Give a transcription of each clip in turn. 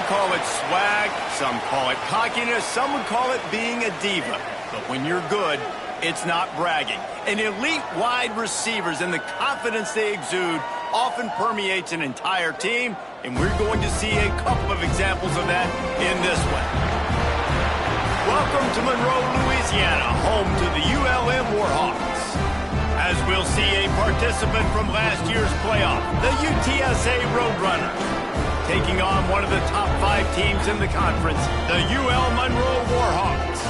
call it swag, some call it cockiness, some would call it being a diva. But when you're good, it's not bragging. And elite wide receivers and the confidence they exude often permeates an entire team, and we're going to see a couple of examples of that in this one. Welcome to Monroe, Louisiana, home to the ULM Warhawks. As we'll see a participant from last year's playoff, the UTSA Roadrunners, taking on one of the top 5 teams in the conference, the UL Monroe Warhawks.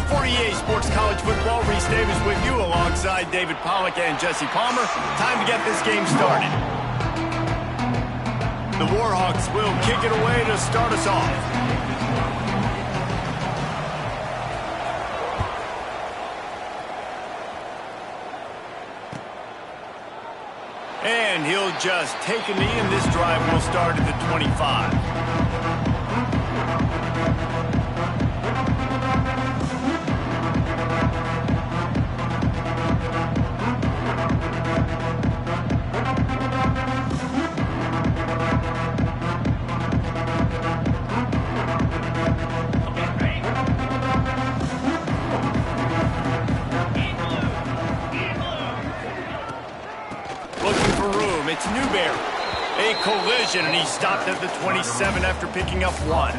For EA Sports College Football, Reese Davis with you alongside David Pollack and Jesse Palmer. Time to get this game started. The Warhawks will kick it away to start us off. And he'll just take a knee, and this drive will start at the 25. It's Newberry. A collision, and he stopped at the 27 after picking up 1.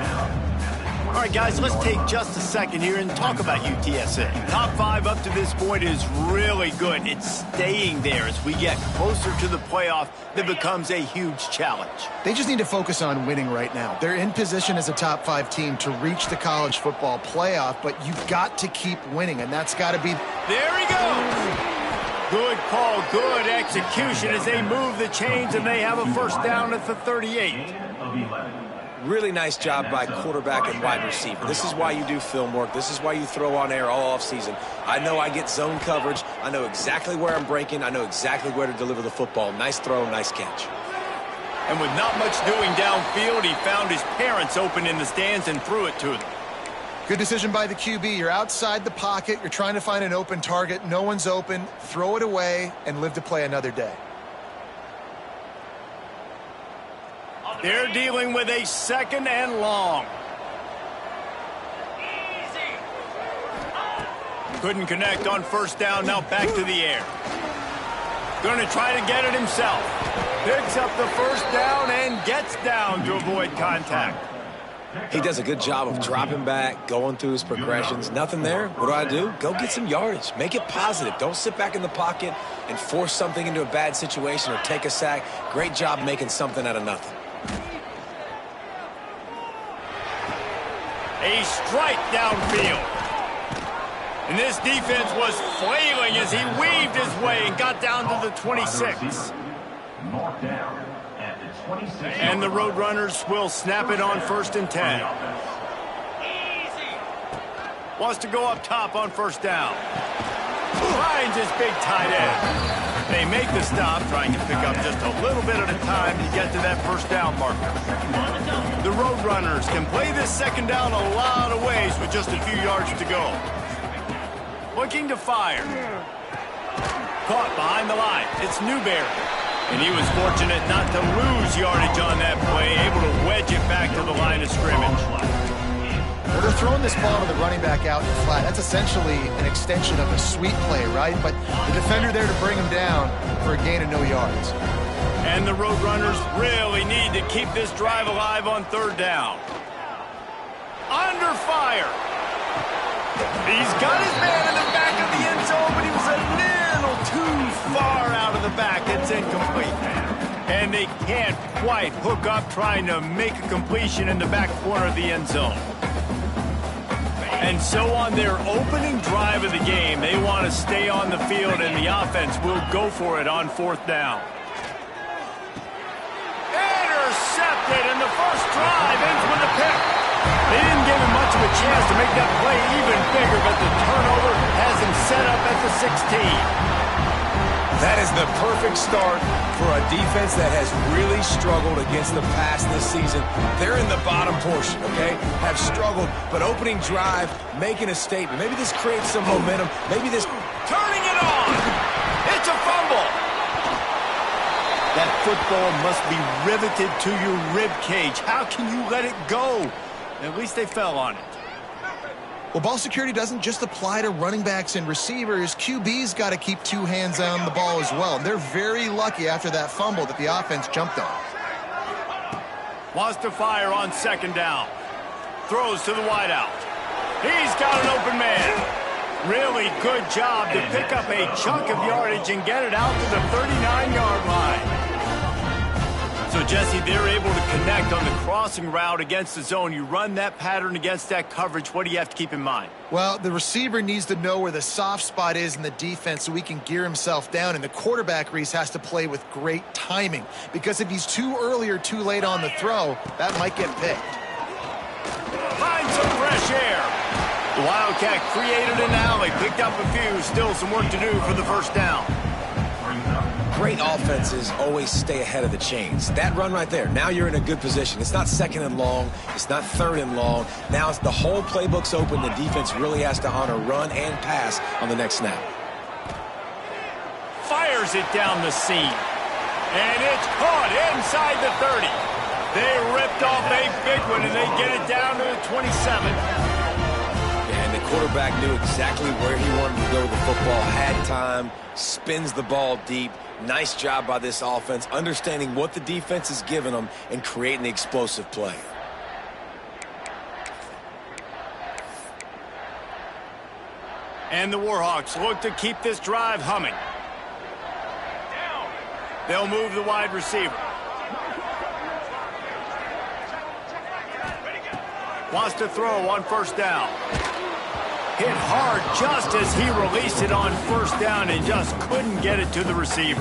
All right, guys, let's take just a second here and talk about UTSA. Top 5 up to this point is really good. It's staying there as we get closer to the playoff that becomes a huge challenge. They just need to focus on winning right now. They're in position as a top 5 team to reach the college football playoff, but you've got to keep winning, and that's got to be... There he goes! Good call, good execution as they move the chains, and they have a first down at the 38. Really nice job by quarterback and wide receiver. This is why you do film work. This is why you throw on air all offseason. I know I get zone coverage. I know exactly where I'm breaking. I know exactly where to deliver the football. Nice throw, nice catch. And with not much doing downfield, he found his parents open in the stands and threw it to them. Good decision by the QB. You're outside the pocket. You're trying to find an open target. No one's open. Throw it away and live to play another day. They're dealing with a 2nd and long. Couldn't connect on first down. Now back to the air. Going to try to get it himself. Picks up the first down and gets down to avoid contact. He does a good job of dropping back, going through his progressions. Nothing there. What do? Go get some yardage. Make it positive. Don't sit back in the pocket and force something into a bad situation or take a sack. Great job making something out of nothing. A strike downfield. And this defense was flailing as he weaved his way and got down to the 26. And the Roadrunners will snap it on 1st and 10. Wants to go up top on first down. Finds his big tight end. They make the stop, trying to pick up just a little bit at a time to get to that first down marker. The Roadrunners can play this 2nd down a lot of ways with just a few yards to go. Looking to fire. Caught behind the line. It's Newberry. And he was fortunate not to lose yardage on that play, able to wedge it back to the line of scrimmage. Well, they're throwing this ball to the running back out in the flat. That's essentially an extension of a sweep play, right? But the defender there to bring him down for a gain of no yards. And the Roadrunners really need to keep this drive alive on 3rd down. Under fire. He's got his man in the back of the end zone, but he was a little too far out of the back. It's incomplete. And they can't quite hook up trying to make a completion in the back corner of the end zone. And so on their opening drive of the game, they want to stay on the field, and the offense will go for it on 4th down. Intercepted, and the first drive ends with a pick. They didn't give him much of a chance to make that play even bigger, but the turnover has him set up at the 16. That is the perfect start for a defense that has really struggled against the pass this season. They're in the bottom portion, okay? Have struggled, but opening drive, making a statement. Maybe this creates some momentum. Maybe this... Turning it on! It's a fumble! That football must be riveted to your rib cage. How can you let it go? At least they fell on it. Well, ball security doesn't just apply to running backs and receivers. QB's got to keep two hands on the ball as well. They're very lucky after that fumble that the offense jumped on. Wants to fire on second down. Throws to the wideout. He's got an open man. Really good job to pick up a chunk of yardage and get it out to the 39-yard line. So, Jesse, they're able to connect on the crossing route against the zone. You run that pattern against that coverage. What do you have to keep in mind? Well, the receiver needs to know where the soft spot is in the defense so he can gear himself down. And the quarterback, Reese, has to play with great timing. Because if he's too early or too late on the throw, that might get picked. Find some fresh air. The Wildcat created an alley, picked up a few, still some work to do for the first down. Great offenses always stay ahead of the chains. That run right there, now you're in a good position. It's not second and long. It's not third and long. Now it's the whole playbook's open. The defense really has to honor run and pass on the next snap. Fires it down the seam. And it's caught inside the 30. They ripped off a big one, and they get it down to the 27. And the quarterback knew exactly where he wanted to go with the football, had time, spins the ball deep. Nice job by this offense, understanding what the defense is giving them and creating the explosive play. And the Warhawks look to keep this drive humming. They'll move the wide receiver. Wants to throw on first down. Hit hard just as he released it on first down and just couldn't get it to the receiver.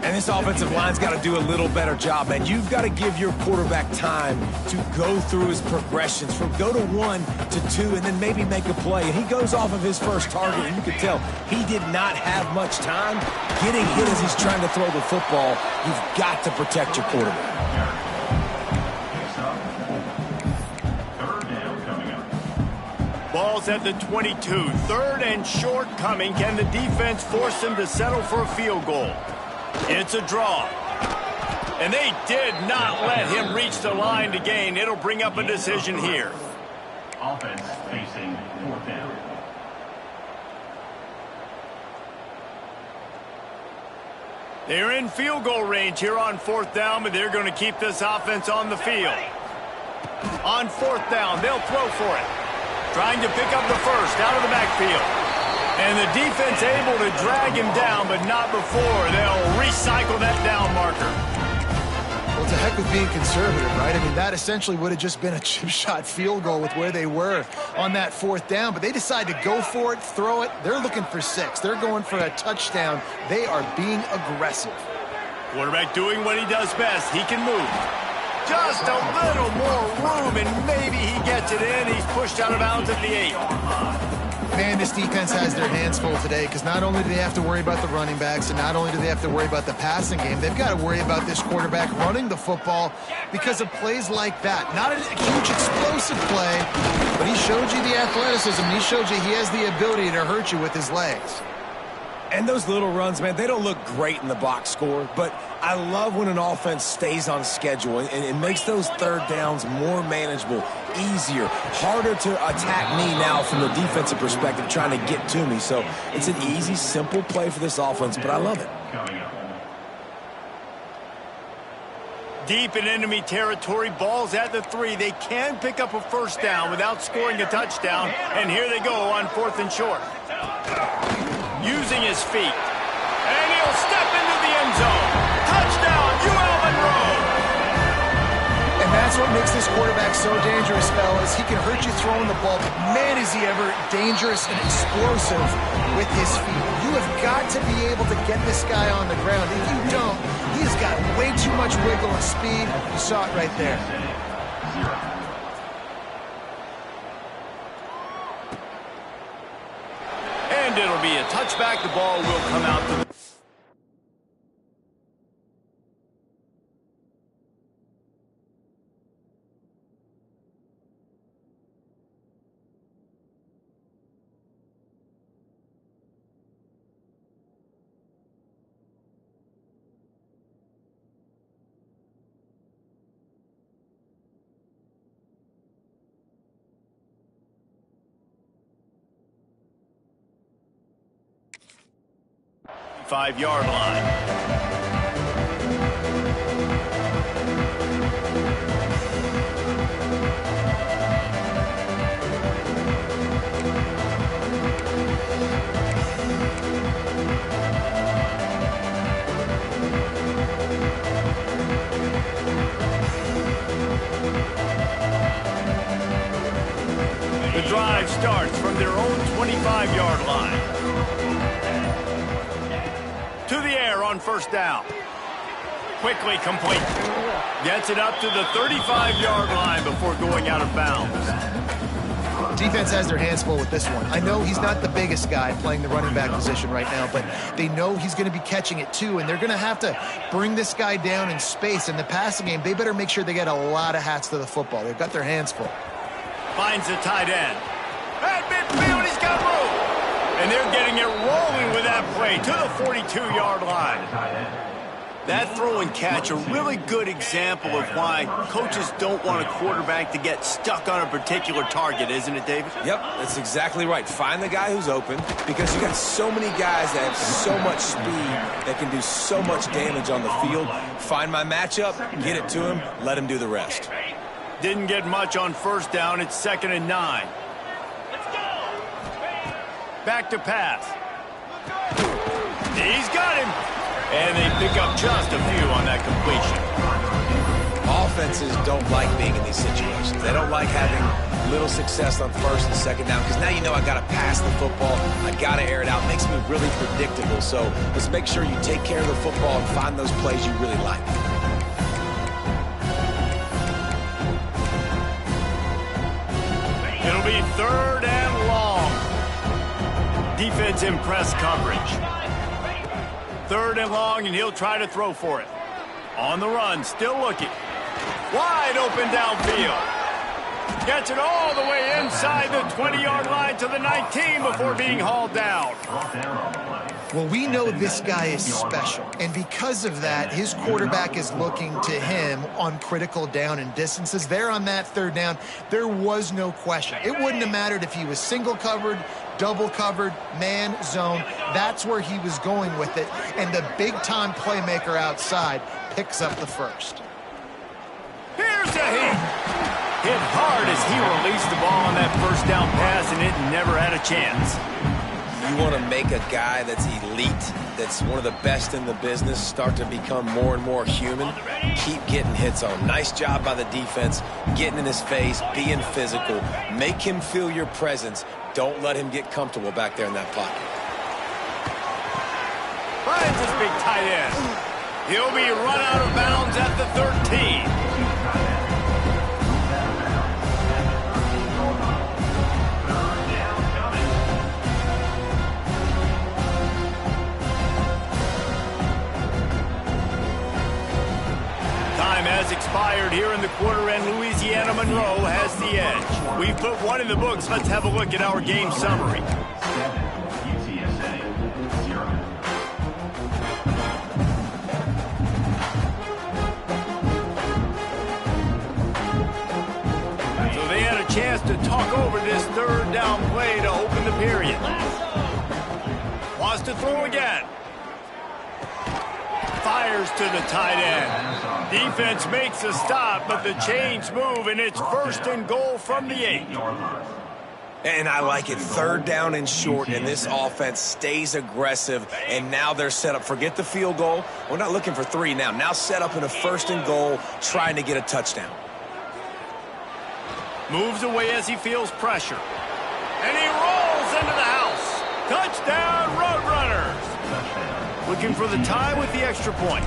And this offensive line's got to do a little better job, man. You've got to give your quarterback time to go through his progressions from go to 1 to 2 and then maybe make a play. And he goes off of his first target, and you can tell he did not have much time getting hit as he's trying to throw the football. You've got to protect your quarterback. Ball's at the 22. Third and short coming. Can the defense force him to settle for a field goal? It's a draw. And they did not let him reach the line to gain. It'll bring up a decision here. Offense facing fourth down. They're in field goal range here on fourth down, but they're going to keep this offense on the field. On fourth down, they'll throw for it. Trying to pick up the first out of the backfield. And the defense able to drag him down, but not before they'll recycle that down marker. Well, it's a heck of being conservative, right? I mean, that essentially would have just been a chip shot field goal with where they were on that fourth down. But they decide to go for it, throw it. They're looking for 6. They're going for a touchdown. They are being aggressive. Quarterback doing what he does best. He can move. Just a little more room, and maybe he gets it in. He's pushed out of bounds at the 8. Man, this defense has their hands full today because not only do they have to worry about the running backs and not only do they have to worry about the passing game, they've got to worry about this quarterback running the football because of plays like that. Not a huge explosive play, but he showed you the athleticism. He showed you he has the ability to hurt you with his legs. And those little runs, man, they don't look great in the box score, but I love when an offense stays on schedule and it makes those third downs more manageable, easier, harder to attack me now from the defensive perspective trying to get to me. So it's an easy, simple play for this offense, but I love it. Deep in enemy territory, ball's at the 3. They can pick up a first down without scoring a touchdown, and here they go on fourth and short. Using his feet, and he'll step into the end zone. Touchdown, UL Monroe! And that's what makes this quarterback so dangerous, fellas. He can hurt you throwing the ball, but man, is he ever dangerous and explosive with his feet. You have got to be able to get this guy on the ground. If you don't, he's got way too much wiggle and speed. You saw it right there. And it'll be a touchback. The ball will come out to the 25-yard line. The drive starts from their own 25-yard line. To the air on first down. Quickly complete. Gets it up to the 35-yard line before going out of bounds. Defense has their hands full with this one. I know he's not the biggest guy playing the running back position right now, but they know he's going to be catching it too, and they're going to have to bring this guy down in space. In the passing game, they better make sure they get a lot of hats to the football. They've got their hands full. Finds the tight end. At midfield, he's got room. And they're getting it rolling with that play to the 42-yard line. That throw and catch, a really good example of why coaches don't want a quarterback to get stuck on a particular target, isn't it, David? Yep, that's exactly right. Find the guy who's open, because you got so many guys that have so much speed that can do so much damage on the field. Find my matchup, get it to him, let him do the rest. Didn't get much on first down. It's 2nd and 9. Back to pass. He's got him. And they pick up just a few on that completion. Offenses don't like being in these situations. They don't like having little success on first and second down, because now you know I got to pass the football. I got to air it out. It makes me really predictable. So let's make sure you take care of the football and find those plays you really like. It'll be 3rd and long. Defense in press coverage. 3rd and long, and he'll try to throw for it. On the run, still looking. Wide open downfield. Gets it all the way inside the 20-yard line to the 19 before being hauled down. Well, we know this guy is special, and because of that, his quarterback is looking to him on critical down and distances. There on that 3rd down, there was no question. It wouldn't have mattered if he was single covered, double covered, man, zone. That's where he was going with it, and the big-time playmaker outside picks up the first. Here's a hit. Hit hard as he released the ball on that first down pass, and it never had a chance. You want to make a guy that's elite, that's one of the best in the business, start to become more and more human. Keep getting hits on him. Nice job by the defense, getting in his face, being physical. Make him feel your presence. Don't let him get comfortable back there in that pocket. Finds his big tight end. He'll be run out of bounds at the 13. Has expired here in the quarter, and Louisiana Monroe has the edge. We've put one in the books. Let's have a look at our game summary. 7, UTSA 0. So they had a chance to talk over this 3rd down play to open the period. Wants to throw again. Fires to the tight end. Defense makes a stop, but the chains move, and it's 1st and goal from the 8. And I like it. 3rd down and short, and this offense stays aggressive, and now they're set up. Forget the field goal. We're not looking for 3 now. Now set up in a 1st and goal, trying to get a touchdown. Moves away as he feels pressure. And he rolls into the house. Touchdown, Roadrunners. Looking for the tie with the extra point.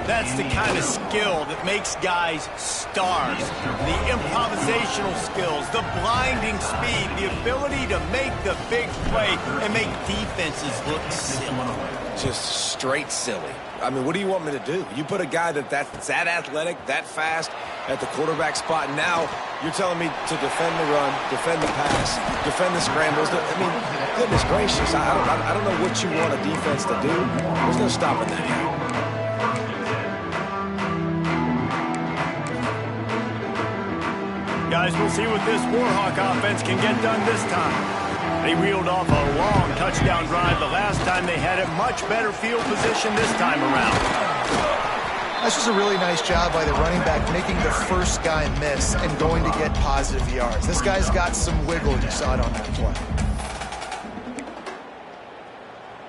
That's the kind of skill that makes guys stars. The improvisational skills, the blinding speed, the ability to make the big play and make defenses look silly. Just straight silly. I mean, what do you want me to do? You put a guy that's that athletic, that fast at the quarterback spot, and now you're telling me to defend the run, defend the pass, defend the scrambles. I mean, goodness gracious, I don't know what you want a defense to do. There's no stopping that guy. Guys, we'll see what this Warhawk offense can get done this time. They reeled off a long touchdown drive the last time they had it. Much better field position this time around. This was a really nice job by the running back, making the first guy miss and going to get positive yards. This guy's got some wiggle. You saw it on that play.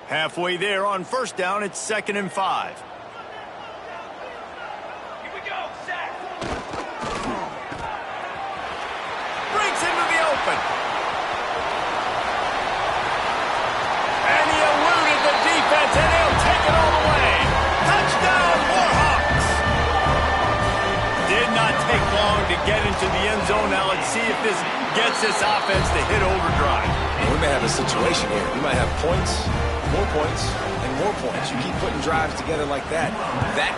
Halfway there on first down, it's 2nd and 5. Here we go, Zach. Breaks into the open. And he eluded the defense, and he'll take it all the way. Touchdown, Warhawks! Did not take long to get into the end zone. Now let's see if this gets this offense to hit overdrive. We may have a situation here. We might have points, more points, and more points. You keep putting drives together like that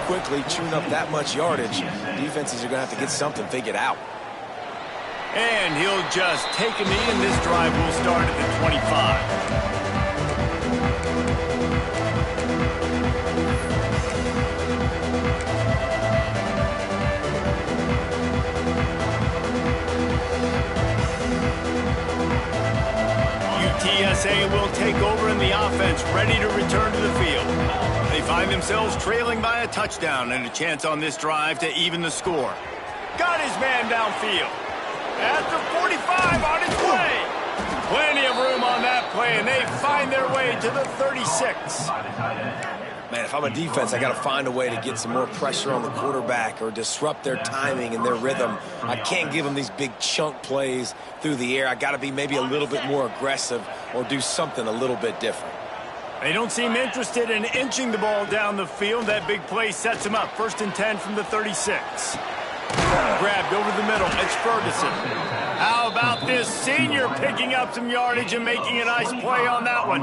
quickly, chewing up that much yardage, defenses are going to have to get something figured out. And he'll just take a knee, and this drive will start at the 25. UTSA will take over in the offense, ready to return to the field. They find themselves trailing by a touchdown and a chance on this drive to even the score. Got his man downfield. At the 45 on his way. Plenty of room on that play, and they find their way to the 36. Man, if I'm a defense, I got to find a way to get some more pressure on the quarterback or disrupt their timing and their rhythm. I can't give them these big chunk plays through the air. I got to be maybe a little bit more aggressive or do something a little bit different. They don't seem interested in inching the ball down the field. That big play sets them up. 1st and 10 from the 36. Grabbed over the middle. It's Ferguson. How about this senior picking up some yardage and making a nice play on that one?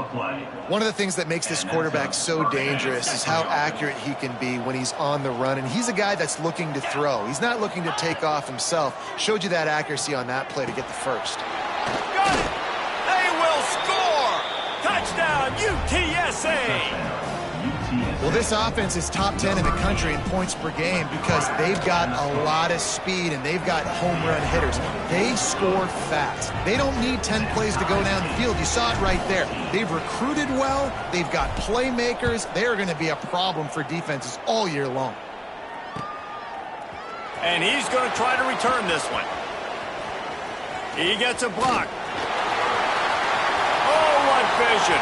One of the things that makes this quarterback so dangerous is how accurate he can be when he's on the run. And he's a guy that's looking to throw. He's not looking to take off himself. Showed you that accuracy on that play to get the first. Got it! They will score! Touchdown, UTSA! Well, this offense is top 10 in the country in points per game because they've got a lot of speed and they've got home run hitters. They score fast. They don't need 10 plays to go down the field. You saw it right there. They've recruited well. They've got playmakers. They are going to be a problem for defenses all year long. And he's going to try to return this one. He gets a block. Oh, what vision.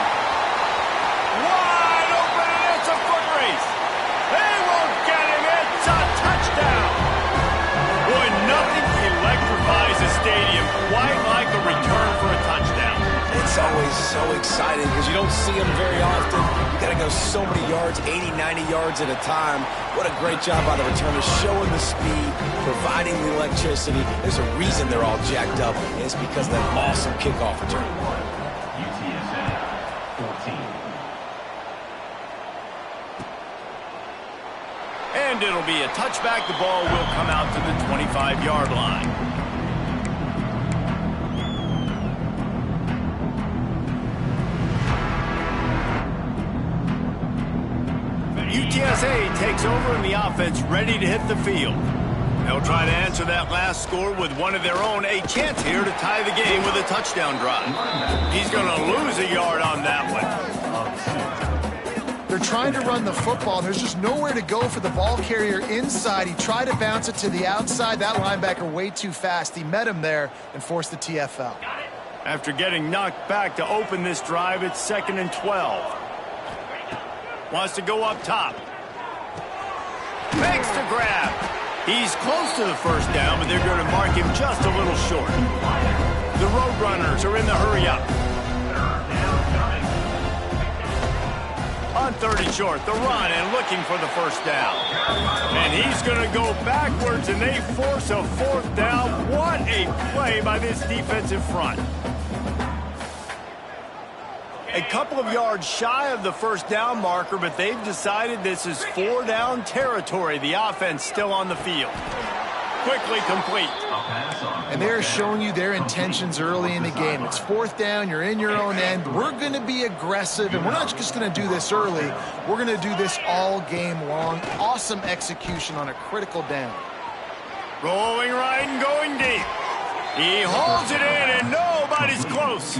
Wide open, and it's a foot race. They won't get him. It's a touchdown. Boy, nothing electrifies a stadium quite like a return for a touchdown. It's always so exciting because you don't see them very often. You got to go so many yards, 80, 90 yards at a time. What a great job by the returners, showing the speed, providing the electricity. There's a reason they're all jacked up, and it's because of that awesome kickoff return. UTSA 14. And it'll be a touchback. The ball will come out to the 25-yard line. UTSA takes over in the offense, ready to hit the field. They'll try to answer that last score with one of their own. A chance here to tie the game with a touchdown drive. He's going to lose a yard on that one. They're trying to run the football, and there's just nowhere to go for the ball carrier inside. He tried to bounce it to the outside. That linebacker way too fast. He met him there and forced the TFL. After getting knocked back to open this drive, it's 2nd and 12. Wants to go up top. Makes the grab. He's close to the first down, but they're going to mark him just a little short. The Roadrunners are in the hurry up. On 3rd and short, the run and looking for the first down. And he's going to go backwards, and they force a 4th down. What a play by this defensive front. A couple of yards shy of the first down marker, but they've decided this is 4-down territory. The offense still on the field. Quickly complete. And they're showing you their intentions early in the game. It's 4th down. You're in your own end. We're going to be aggressive, and we're not just going to do this early. We're going to do this all game long. Awesome execution on a critical down. Rolling right and going deep. He holds it in, and no Nobody's close.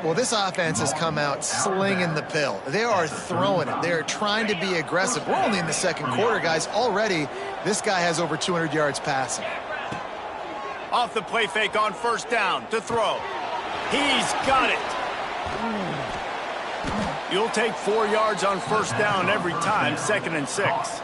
Well, this offense has come out slinging the pill. They are throwing it. They are trying to be aggressive. We're only in the second quarter, guys. Already, this guy has over 200 yards passing. Off the play fake on first down to throw. He's got it. You'll take 4 yards on first down every time, 2nd and 6.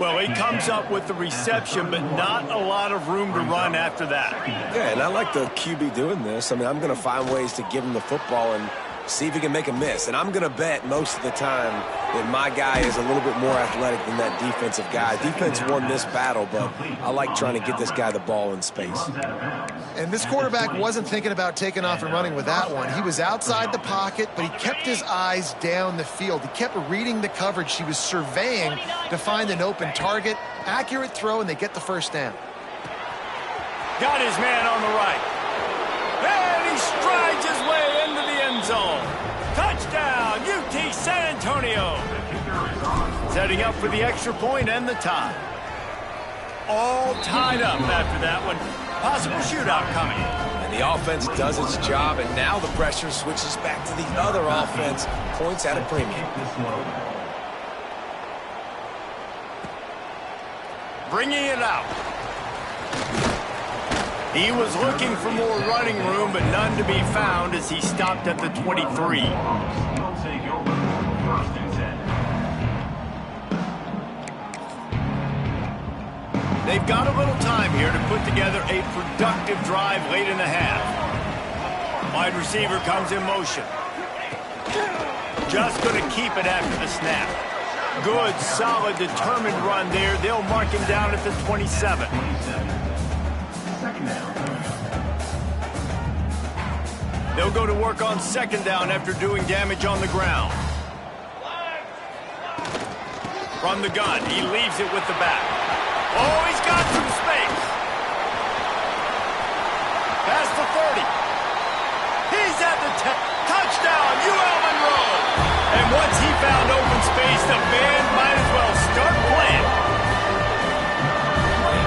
Well, he comes up with the reception, but not a lot of room to run after that. Yeah, and I like the QB doing this. I mean, I'm going to find ways to give him the football and see if he can make a miss. And I'm going to bet most of the time that my guy is a little bit more athletic than that defensive guy. Defense won this battle, but I like trying to get this guy the ball in space. And this quarterback wasn't thinking about taking off and running with that one. He was outside the pocket, but he kept his eyes down the field. He kept reading the coverage. He was surveying to find an open target. Accurate throw, and they get the first down. Got his man on the right. And he strides his way into the end zone. Touchdown, UT San Antonio. Setting up for the extra point and the tie. All tied up after that one. Possible shootout coming. And the offense does its job, and now the pressure switches back to the other offense. Points at a premium. Bringing it out. He was looking for more running room, but none to be found as he stopped at the 23. They've got a little time here to put together a productive drive late in the half. Wide receiver comes in motion. Just going to keep it after the snap. Good, solid, determined run there. They'll mark him down at the 27. They'll go to work on second down after doing damage on the ground. From the gun, he leaves it with the back. Oh, he's got some space. Past the 30. He's at the 10. Touchdown, UL Monroe. And once he found open space, the band might as well start playing.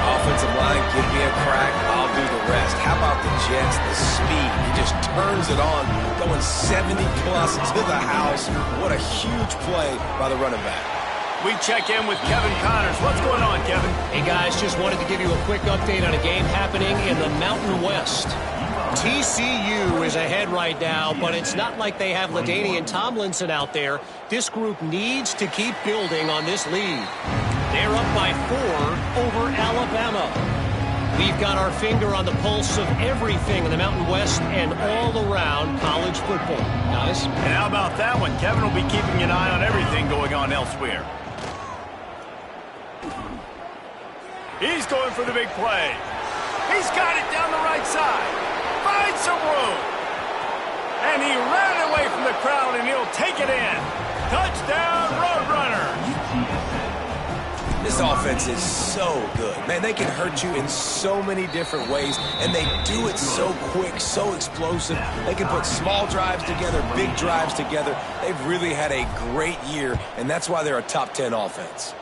Offensive line, give me a crack, I'll do the rest. How about the Jets, the speed? He just turns it on, going 70-plus to the house. What a huge play by the running back. We check in with Kevin Connors. What's going on, Kevin? Hey, guys, just wanted to give you a quick update on a game happening in the Mountain West. TCU is ahead right now, but it's not like they have LaDainian Tomlinson out there. This group needs to keep building on this lead. They're up by 4 over Alabama. We've got our finger on the pulse of everything in the Mountain West and all around college football. Guys? And how about that one? Kevin will be keeping an eye on everything going on elsewhere. He's going for the big play. He's got it down the right side. Finds some room. And he ran away from the crowd, and he'll take it in. Touchdown, Roadrunner. This offense is so good. Man, they can hurt you in so many different ways, and they do it so quick, so explosive. They can put small drives together, big drives together. They've really had a great year, and that's why they're a top 10 offense.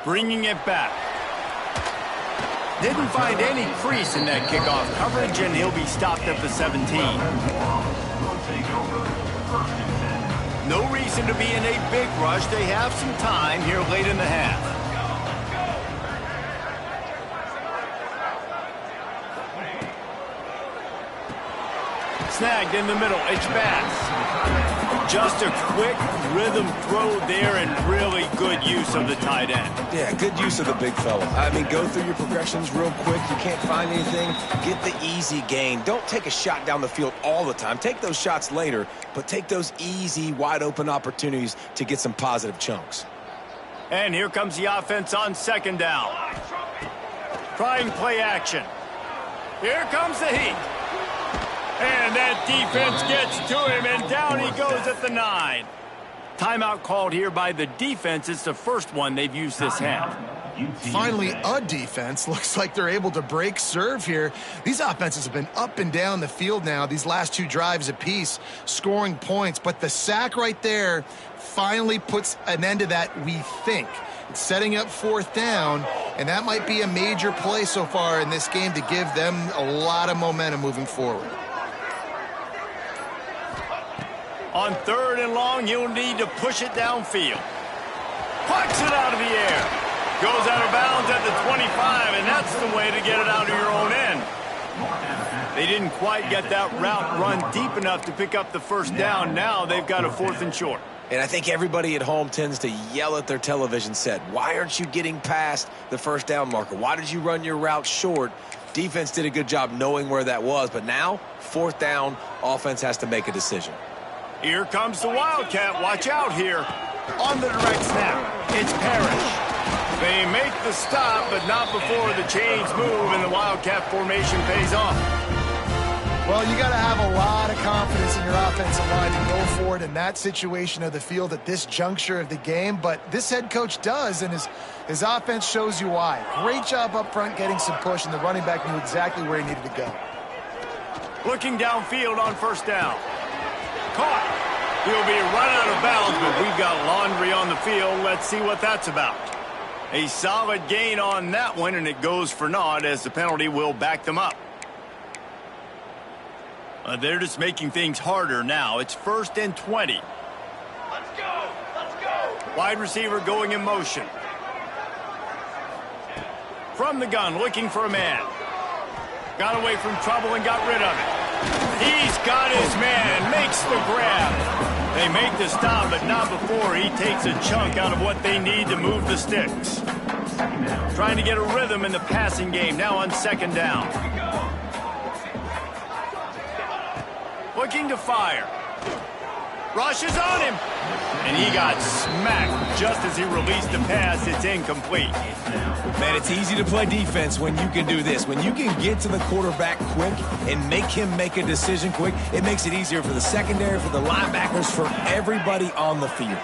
Bringing it back. Didn't find any crease in that kickoff coverage, and he'll be stopped at the 17. No reason to be in a big rush. They have some time here late in the half. Snagged in the middle. It's Bass. Just a quick rhythm throw there and really good use of the tight end. Yeah, good use of the big fella. I mean, go through your progressions real quick. You can't find anything. Get the easy gain. Don't take a shot down the field all the time. Take those shots later, but take those easy, wide-open opportunities to get some positive chunks. And here comes the offense on second down. Trying play action. Here comes the heat. And that defense gets to him, and down he goes at the 9. Timeout called here by the defense. It's the first one they've used this half. Finally, a defense. Looks like they're able to break serve here. These offenses have been up and down the field now, these last 2 drives apiece, scoring points. But the sack right there finally puts an end to that, we think. It's setting up fourth down, And that might be a major play so far in this game to give them a lot of momentum moving forward. On 3rd and long, you'll need to push it downfield. Pucks it out of the air. Goes out of bounds at the 25, and that's the way to get it out of your own end. They didn't quite get that route run deep enough to pick up the first down. Now they've got a 4th and short. And I think everybody at home tends to yell at their television set. Why aren't you getting past the first down marker? Why did you run your route short? Defense did a good job knowing where that was, but now, 4th down, offense has to make a decision. Here comes the Wildcat. Watch out here. On the direct snap, it's Parrish. They make the stop, but not before the chains move and the Wildcat formation pays off. Well, you got to have a lot of confidence in your offensive line to go forward in that situation of the field at this juncture of the game, but this head coach does, and his offense shows you why. Great job up front getting some push, and the running back knew exactly where he needed to go. Looking downfield on 1st down. Caught. He'll be run out of bounds, but we've got laundry on the field. Let's see what that's about. A solid gain on that one, and it goes for naught as the penalty will back them up. They're just making things harder now. It's 1st and 20. Let's go! Let's go! Wide receiver going in motion. From the gun, looking for a man. Got away from trouble and got rid of it. He's got his man, makes the grab. They make the stop, but not before he takes a chunk out of what they need to move the sticks. Trying to get a rhythm in the passing game, now on 2nd down. Looking to fire. Rushes on him. And he got smacked just as he released the pass. It's incomplete. Man, it's easy to play defense when you can do this. When you can get to the quarterback quick and make him make a decision quick, it makes it easier for the secondary, for the linebackers, for everybody on the field.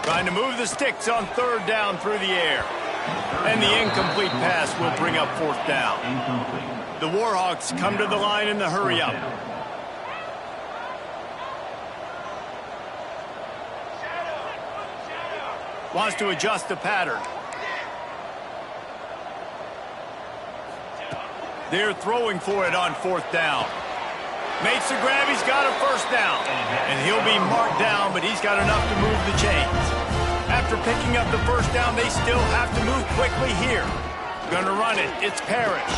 Trying to move the sticks on 3rd down through the air. And the incomplete pass will bring up 4th down. The Warhawks come to the line in the hurry up. Wants to adjust the pattern. They're throwing for it on 4th down. Makes the grab, he's got a 1st down. And he'll be marked down, but he's got enough to move the chains. After picking up the 1st down, they still have to move quickly here. Gonna run it, it's Parrish.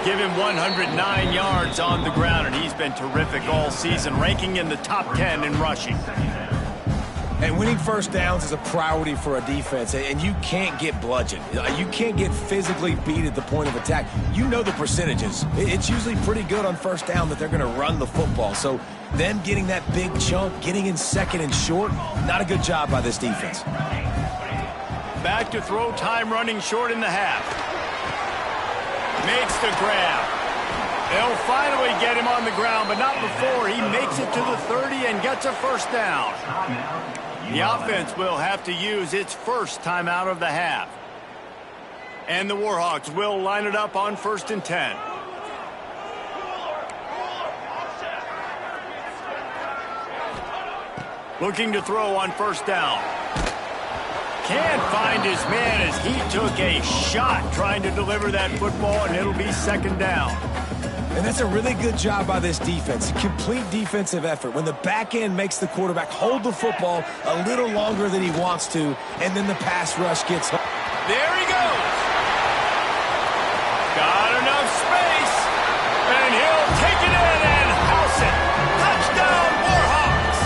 Give him 109 yards on the ground, and he's been terrific all season, ranking in the top 10 in rushing. And winning 1st downs is a priority for a defense, and you can't get bludgeoned. You can't get physically beat at the point of attack. You know the percentages. It's usually pretty good on 1st down that they're going to run the football. So them getting that big chunk, getting in 2nd and short, not a good job by this defense. Back to throw, time running short in the half. Makes the grab. They'll finally get him on the ground, but not before he makes it to the 30 and gets a 1st down. The offense will have to use its first timeout of the half. And the Warhawks will line it up on 1st and 10. Looking to throw on 1st down. Can't find his man as he took a shot trying to deliver that football, and it'll be 2nd down. And that's a really good job by this defense. Complete defensive effort. When the back end makes the quarterback hold the football a little longer than he wants to, and then the pass rush gets home. There he goes. Got enough space, and he'll take it in and house it. Touchdown, Warhawks.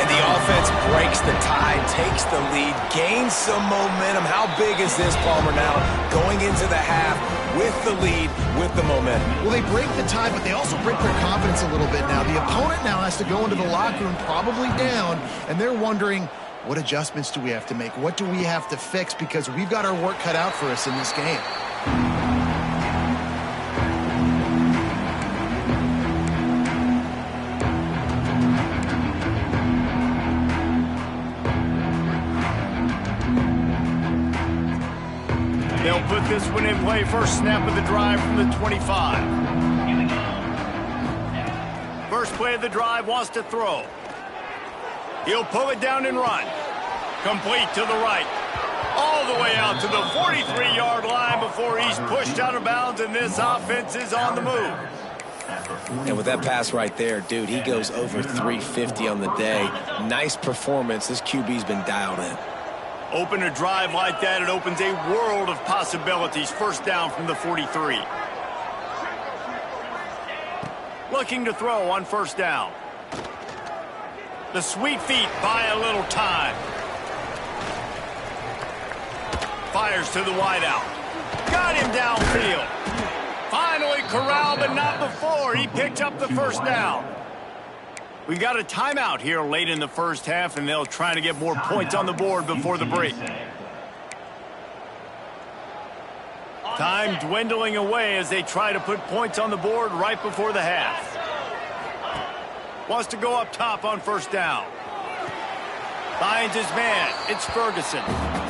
And the offense breaks the tie, takes the lead, gains some momentum. How big is this, Palmer, now going into the half with the lead, with the momentum? Well, they break the tie, but they also break their confidence a little bit now. The opponent now has to go into the locker room probably down, and they're wondering, what adjustments do we have to make? What do we have to fix? Because we've got our work cut out for us in this game. They'll put this one in play. First snap of the drive from the 25. first play of the drive, wants to throw. He'll pull it down and run. Complete to the right. All the way out to the 43-yard line before he's pushed out of bounds, and this offense is on the move. And with that pass right there, dude, he goes over 350 on the day. Nice performance. This QB's been dialed in. Open a drive like that, it opens a world of possibilities. First down from the 43. Looking to throw on first down. The sweet feet buy a little time. Fires to the wideout. Got him downfield. Finally corralled, but not before. He picked up the first down. We've got a timeout here late in the first half, and they'll try to get more points on the board before the break. Time dwindling away as they try to put points on the board right before the half. Wants to go up top on first down. Finds his man. It's Ferguson.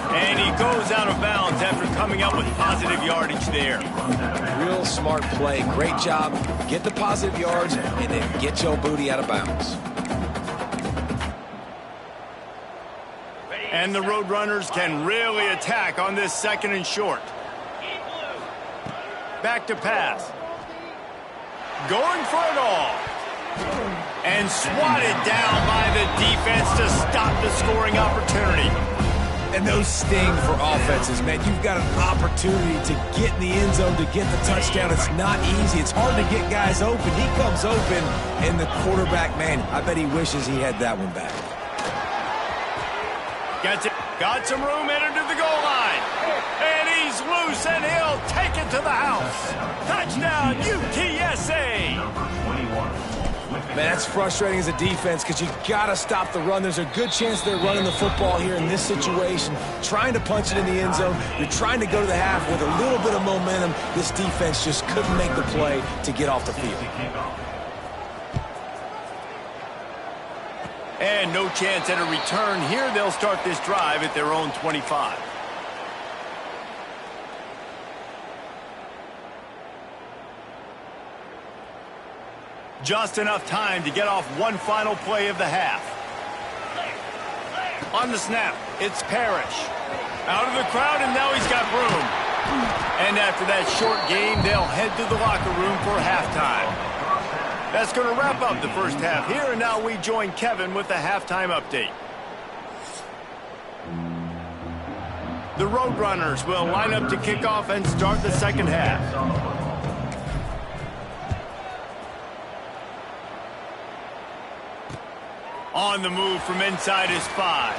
And he goes out of bounds after coming up with positive yardage there. Real smart play. Great job. Get the positive yards and then get your booty out of bounds. And the Roadrunners can really attack on this second and short. Back to pass. Going for it all. And swatted down by the defense to stop the scoring opportunity. And those sting for offenses, man. You've got an opportunity to get in the end zone, to get the touchdown. It's not easy. It's hard to get guys open. He comes open, and the quarterback, man, I bet he wishes he had that one back. Got some room, entered to the goal line. And he's loose, and he'll take it to the house. Touchdown, UTSA. Man, that's frustrating as a defense because you got to stop the run. There's a good chance they're running the football here in this situation, trying to punch it in the end zone. You're trying to go to the half with a little bit of momentum. This defense just couldn't make the play to get off the field. And no chance at a return here. They'll start this drive at their own 25. Just enough time to get off one final play of the half. On the snap, it's Parrish. Out of the crowd, and now he's got room. And after that short game, they'll head to the locker room for halftime. That's going to wrap up the first half here, and now we join Kevin with the halftime update. The Roadrunners will line up to kick off and start the second half. On the move from inside his 5.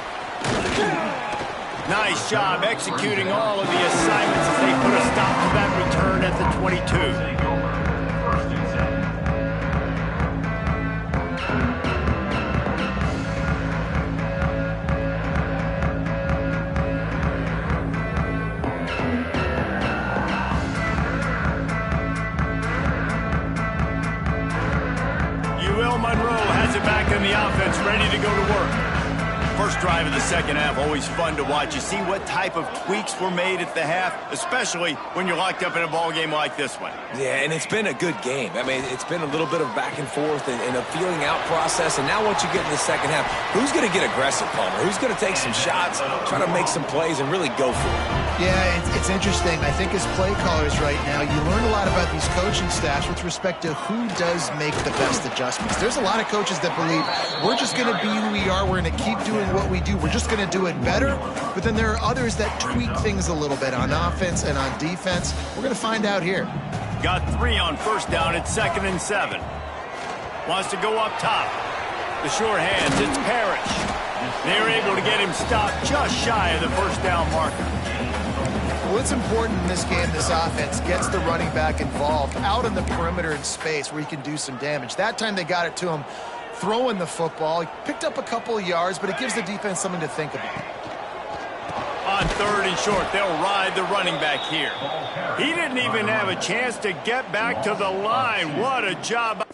Nice job executing all of the assignments as they put a stop to that return at the 22. Monroe has it back in the offense, ready to go to work. First drive of the second half, always fun to watch. You see what type of tweaks were made at the half, especially when you're locked up in a ball game like this one. Yeah, and it's been a good game. I mean, it's been a little bit of back and forth and a feeling out process. And now once you get in the second half, who's going to get aggressive, Palmer? Who's going to take some shots, try to make some plays, and really go for it? Yeah, it's interesting. I think as play callers right now, you learn a lot about these coaching staffs with respect to who does make the best adjustments. There's a lot of coaches that believe we're just going to be who we are. We're going to keep doing what we do. We're just going to do it better. But then there are others that tweak things a little bit on offense and on defense. We're going to find out here. Got 3 on first down at 2nd and 7. Wants to go up top. The sure hands, it's Parrish. They're able to get him stopped just shy of the first down marker. Well, it's important in this game, this offense gets the running back involved out on the perimeter in space where he can do some damage. That time they got it to him throwing the football. He picked up a couple of yards, but it gives the defense something to think about. On 3rd and short, they'll ride the running back here. He didn't even have a chance to get back to the line. What a job.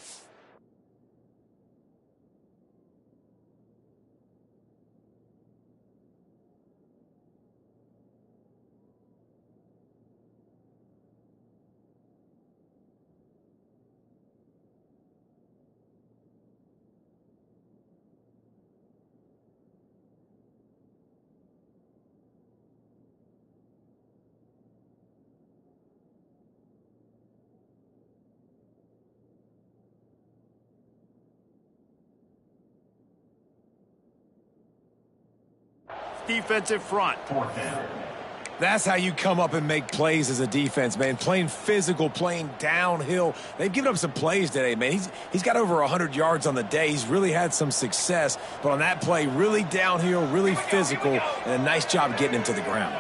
defensive front. 4th down. That's how you come up and make plays as a defense, man. Playing physical, playing downhill. They've given up some plays today, man. He's got over 100 yards on the day. He's really had some success. But on that play, really downhill, really physical, and a nice job getting him to the ground.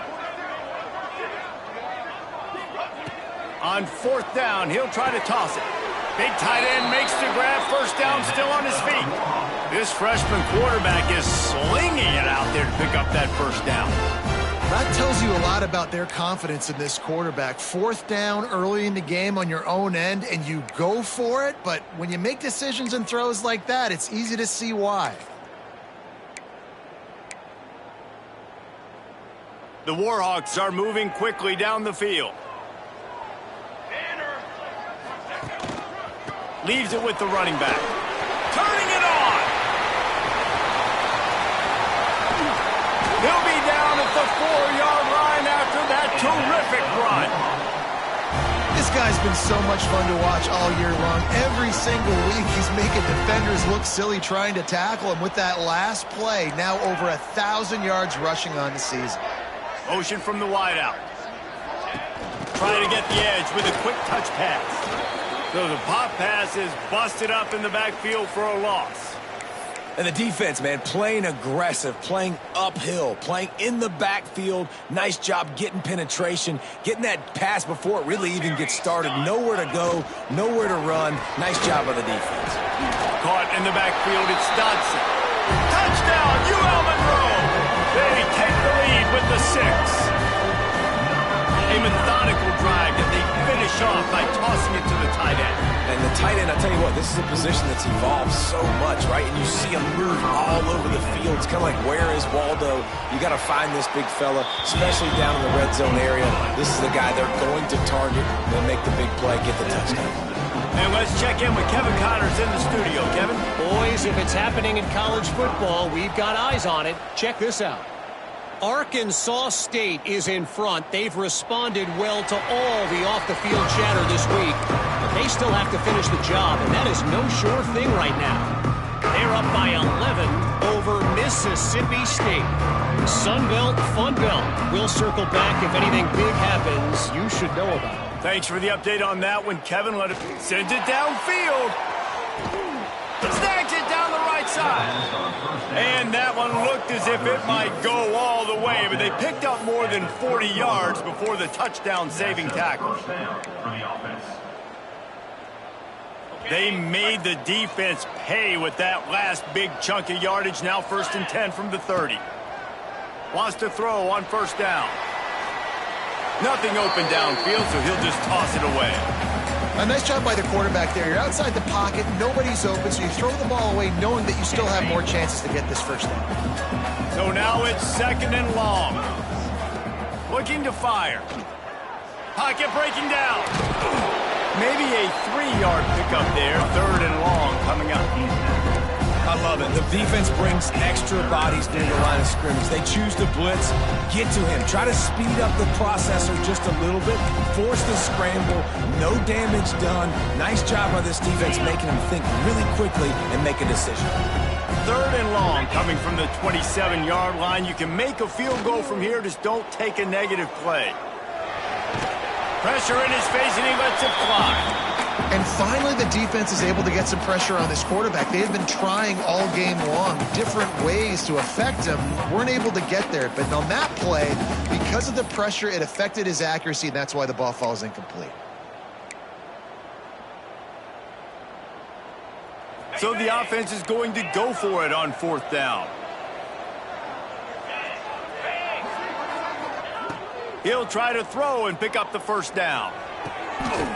On 4th down, he'll try to toss it. Big tight end makes the grab. First down, still on his feet. This freshman quarterback is slinging it out there to pick up that first down. That tells you a lot about their confidence in this quarterback. 4th down early in the game on your own end, and you go for it. But when you make decisions and throws like that, it's easy to see why. The Warhawks are moving quickly down the field. Leaves it with the running back. Turning it on. He'll be down at the 4-yard line after that terrific run. This guy's been so much fun to watch all year long. Every single week he's making defenders look silly trying to tackle him. With that last play, now over 1,000 yards rushing on the season. Motion from the wideout. Trying to get the edge with a quick touch pass. So the pop pass is busted up in the backfield for a loss. And the defense, man, playing aggressive, playing uphill, playing in the backfield. Nice job getting penetration, getting that pass before it really even gets started. Nowhere to go, nowhere to run. Nice job by the defense. Caught in the backfield, it's Dodson. Touchdown, UL Monroe! They take the lead with the 6. A methodical drive that they finish off by tossing it to the tight end. And the tight end, I tell you what, this is a position that's evolved so much, right? And you see him move all over the field. It's kind of like, where is Waldo? You got to find this big fella, especially down in the red zone area. This is the guy they're going to target. They'll make the big play, get the touchdown. And let's check in with Kevin Connors in the studio. Kevin? Boys, if it's happening in college football, we've got eyes on it. Check this out. Arkansas State is in front. They've responded well to all the off-the-field chatter this week, but they still have to finish the job, and that is no sure thing right now. They're up by 11 over Mississippi State. Sunbelt, Funbelt. We'll circle back if anything big happens you should know about. Thanks for the update on that one, Kevin. Let it send it downfield. Snags it down the right side. And that one looked as if it might go all the way, but they picked up more than 40 yards before the touchdown-saving tackle. They made the defense pay with that last big chunk of yardage. Now 1st and 10 from the 30. Wants to throw on 1st down. Nothing open downfield, so he'll just toss it away. A nice job by the quarterback there. You're outside the pocket, nobody's open, so you throw the ball away knowing that you still have more chances to get this first down. So now it's 2nd and long. Looking to fire. Pocket breaking down. Maybe a 3-yard pickup there. 3rd and long coming up. I love it. The defense brings extra bodies near the line of scrimmage. They choose to blitz, get to him, try to speed up the processor just a little bit, force the scramble, no damage done. Nice job by this defense making him think really quickly and make a decision. 3rd and long coming from the 27-yard line. You can make a field goal from here, just don't take a negative play. Pressure in his face and he lets it fly. And finally, the defense is able to get some pressure on this quarterback. They have been trying all game long different ways to affect him. Weren't able to get there. But on that play, because of the pressure, it affected his accuracy, and that's why the ball falls incomplete. So the offense is going to go for it on 4th down. He'll try to throw and pick up the 1st down.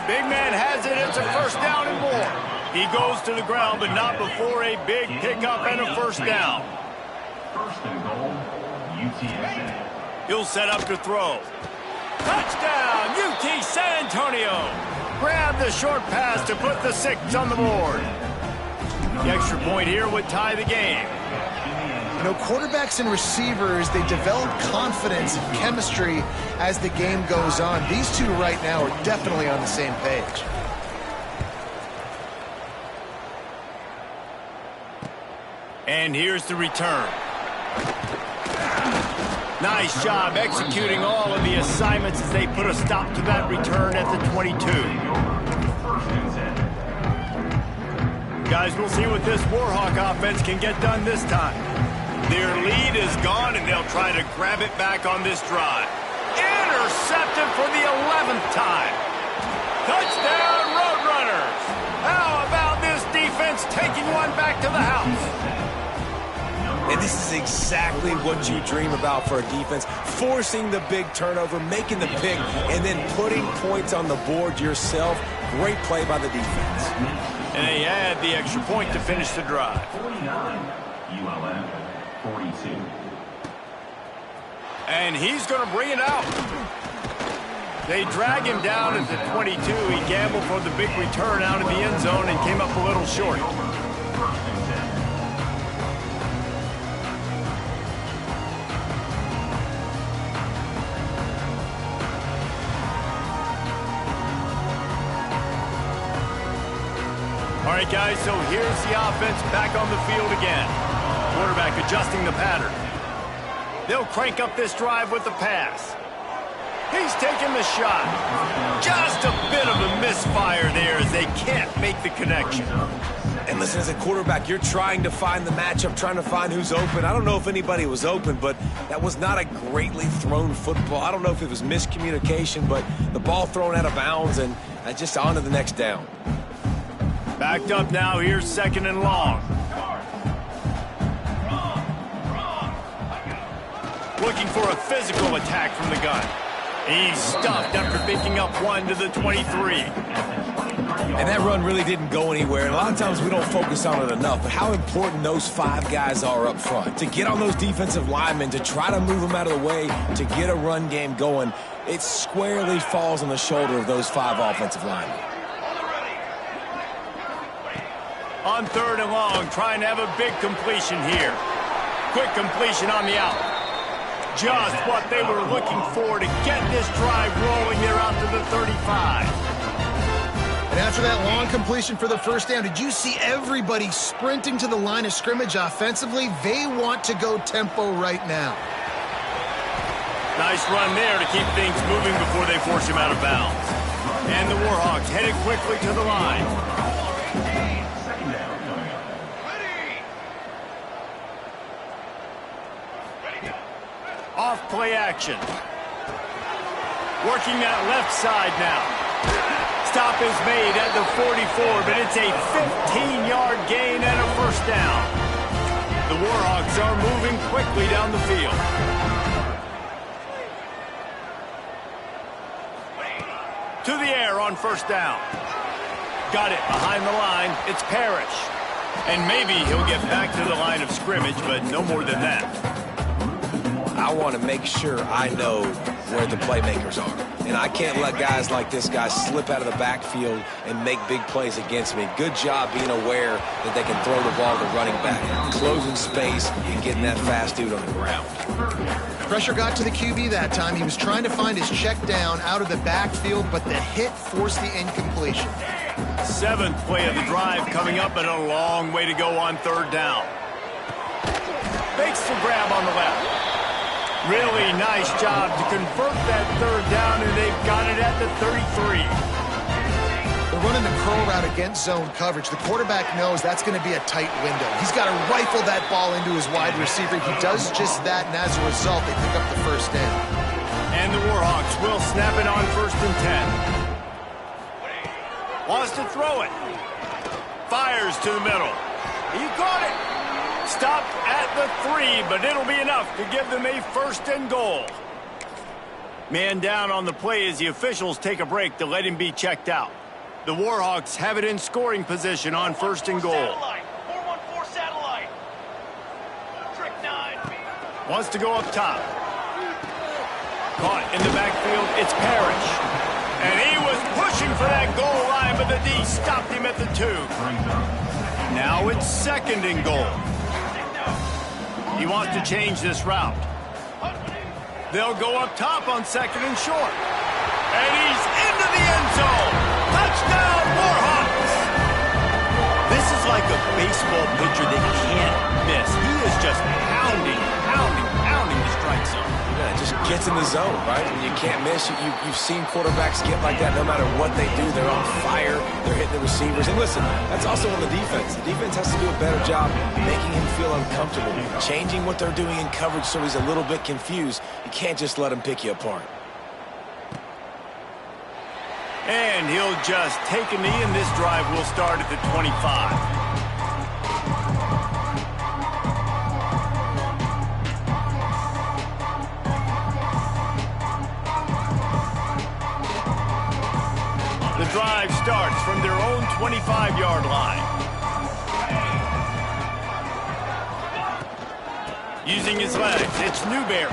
Big man has it. It's a 1st down and more. He goes to the ground, but not before a big pickup and a 1st down. 1st and goal, UTSA. He'll set up to throw. Touchdown, UT San Antonio. Grab the short pass to put the 6 on the board. The extra point here would tie the game. You know, quarterbacks and receivers, they develop confidence and chemistry as the game goes on. These two right now are definitely on the same page. And here's the return. Nice job executing all of the assignments as they put a stop to that return at the 22. Guys, we'll see what this Warhawk offense can get done this time. Their lead is gone, and they'll try to grab it back on this drive. Intercepted for the 11th time. Touchdown, Roadrunners. How about this defense taking one back to the house? And this is exactly what you dream about for a defense, forcing the big turnover, making the pick, and then putting points on the board yourself. Great play by the defense. And they add the extra point to finish the drive. 49, ULM 42. And he's going to bring it out. They drag him down at the 22. He gambled for the big return out of the end zone and came up a little short. All right, guys, so here's the offense back on the field again. Quarterback adjusting the pattern. They'll crank up this drive with the pass. He's taking the shot. Just a bit of a misfire there as they can't make the connection. And listen, as a quarterback, you're trying to find the matchup, trying to find who's open. I don't know if anybody was open, but that was not a greatly thrown football. I don't know if it was miscommunication, but the ball thrown out of bounds and just on to the next down. Backed up now, here's 2nd and long. Looking for a physical attack from the gun. He's stuffed after picking up one to the 23. And that run really didn't go anywhere. And a lot of times we don't focus on it enough, but how important those 5 guys are up front. To get on those defensive linemen, to try to move them out of the way, to get a run game going, it squarely falls on the shoulder of those 5 offensive linemen. On 3rd and long, trying to have a big completion here. Quick completion on the out. Just what they were looking for to get this drive rolling there out to the 35. And after that long completion for the first down, did you see everybody sprinting to the line of scrimmage offensively? They want to go tempo right now. Nice run there to keep things moving before they force him out of bounds. And the Warhawks headed quickly to the line. Off play action. Working that left side now. Stop is made at the 44, but it's a 15-yard gain and a first down. The Warhawks are moving quickly down the field. To the air on first down. Got it behind the line. It's Parrish. And maybe he'll get back to the line of scrimmage, but no more than that. I want to make sure I know where the playmakers are. And I can't let guys like this guy slip out of the backfield and make big plays against me. Good job being aware that they can throw the ball to the running back, closing space and getting that fast dude on the ground. Pressure got to the QB that time. He was trying to find his check down out of the backfield, but the hit forced the incompletion. 7th play of the drive coming up, and a long way to go on 3rd down. Makes the grab on the left. Really nice job to convert that 3rd down, and they've got it at the 33. They're running the curl route against zone coverage. The quarterback knows that's going to be a tight window. He's got to rifle that ball into his wide receiver. He does just that, and as a result, they pick up the first down. And the Warhawks will snap it on 1st and 10. Wants to throw it. Fires to the middle. He caught it. Stopped at the 3, but it'll be enough to give them a 1st and goal. Man down on the play as the officials take a break to let him be checked out. The Warhawks have it in scoring position on 1st and goal. 414 satellite. Trick 9. Wants to go up top. Caught in the backfield, it's Parrish. And he was pushing for that goal line, but the D stopped him at the 2. Now it's 2nd and goal. He wants to change this route. They'll go up top on 2nd and short. And he's into the end zone. Touchdown, Warhawks! This is like a baseball pitcher that can't miss. He is just pounding the strike zone. gets in the zone, right? And you can't miss. You've seen quarterbacks get like that no matter what they do. They're on fire. They're hitting the receivers. And listen, that's also on the defense. The defense has to do a better job making him feel uncomfortable, changing what they're doing in coverage so he's a little bit confused. You can't just let him pick you apart. And he'll just take a knee, and this drive will start at the 25. The drive starts from their own 25-yard line. Using his legs, it's Newberry.